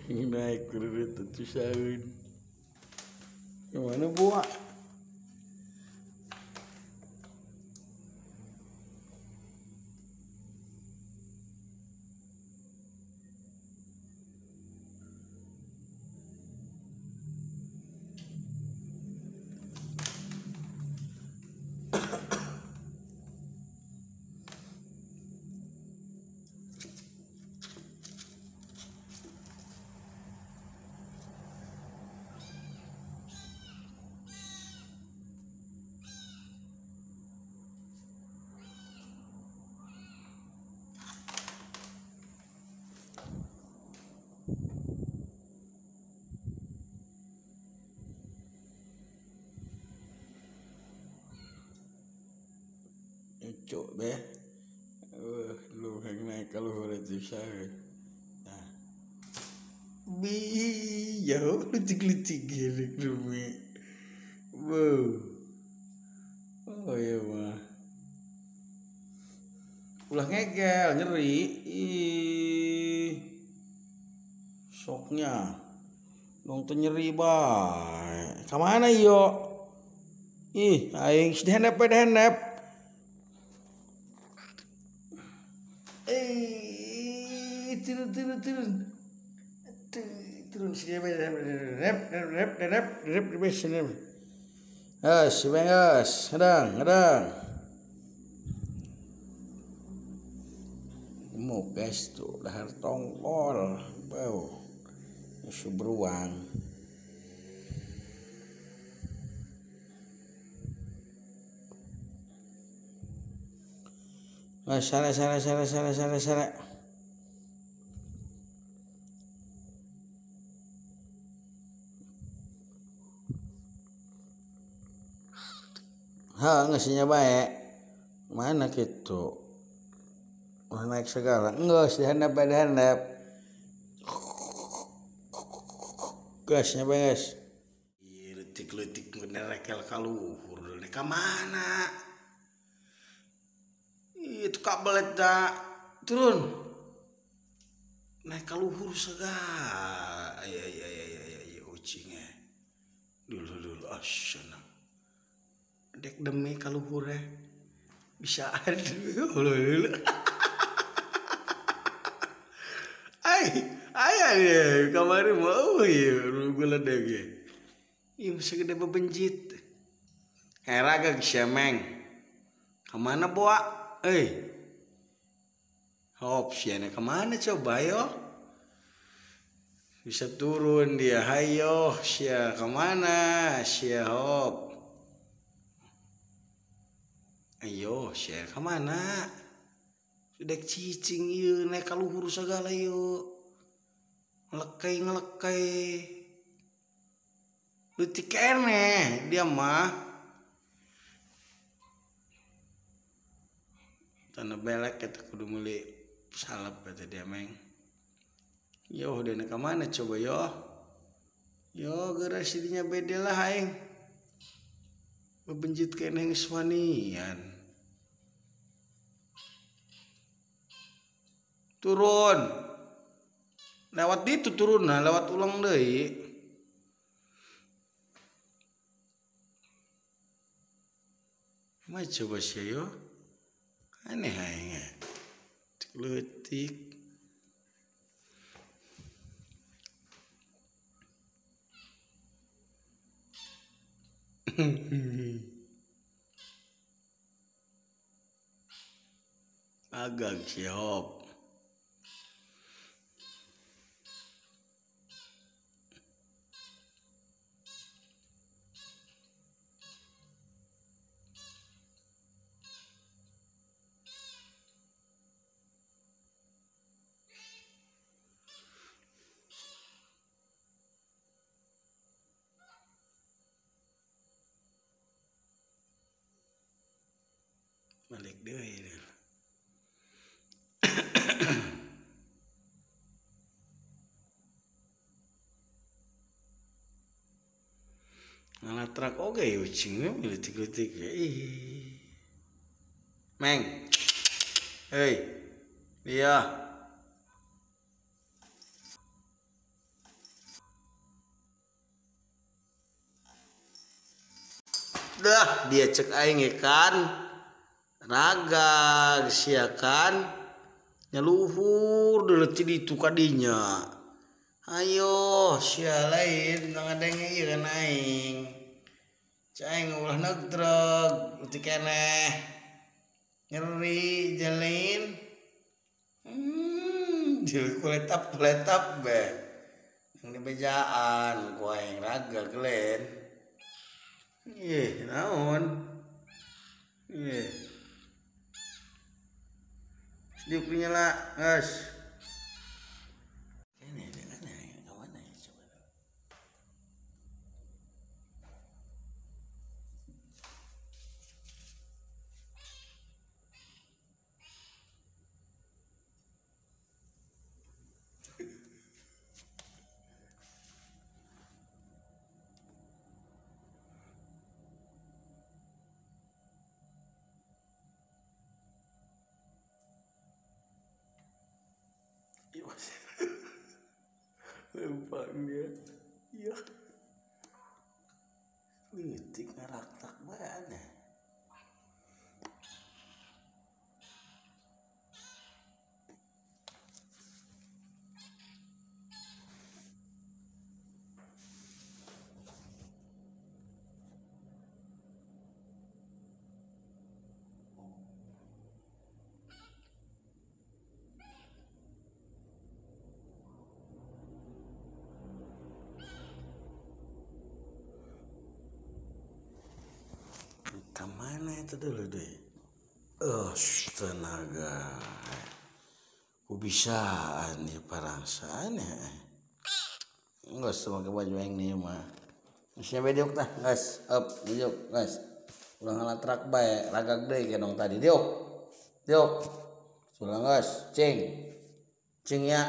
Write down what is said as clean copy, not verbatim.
naik kudu tuh sahun. Gimana buat? Cok deh, lu yang naik kalau udah susah, nah, jauh lucu-lucu gini rumi, wow, oh ya mah, ulah ngegel nyeri, soknya, dong tuh nyeri bay, kemana yo, aing sudah handap. Turun sini rep sini. Bengas, kadang. Mau guys tuh dahar tongkol, bau, musuh beruang. Sana. Ngasihnya baik. Mana gitu? Naik segala. Enggak, dihandap. Gasnya bengas. Letik bener rekel kaluhur. Ka mana? Itu kabel eta turun. Naik kaluhur segala. Iya ucingnya. Dulu asyana. Dek demi kaluhur bisa ada dulu. Ay kemarin mau ya gue ledek ya. Iya bisa gede bebenjit. Raga kesemeng. Kemana boa? Hop siana kemana coba yo? Bisa turun dia. Hayo sia kemana? Sia hop. Ayo sia kemana? Sudah cicing yuk naik kaluhur segala yuk. Ngelekai. Lutik kene dia mah. Tanah belek kita kudu muli salap kata dia meng. Yo udah nak mana coba yo. Yo geras dinya beda lah aing. Bebenjit kene ngeswanian. Turun. Lewat itu turun nah, lewat ulang deui. Mai coba sih yo. Aneh aing. Letik. Agak siap. Balik deui. Ngalatrak oge ucing we letik-letik. Meng. Dia. dah dia cek aing kan raga siakan nyaluhur dulu di itu kadinya ayo sia lain ngadenge ieu kan aing cai ulah negdreg uti keneh nyeri jalin jil kuletap be yang di bejaan ku aing raga gelen ih naon ih sedih punya lah guys ini dengan yang kawan ya coba lempang dia iya litik ngerak-tak banget kemana itu dulu deh tenaga ku bisa nih parangsaan ya enggak semoga baju yang ini mah masih bedok tah guys up diuk guys ulang ngatrak bae ragag deui kenong tadi diuk sulang guys cing ya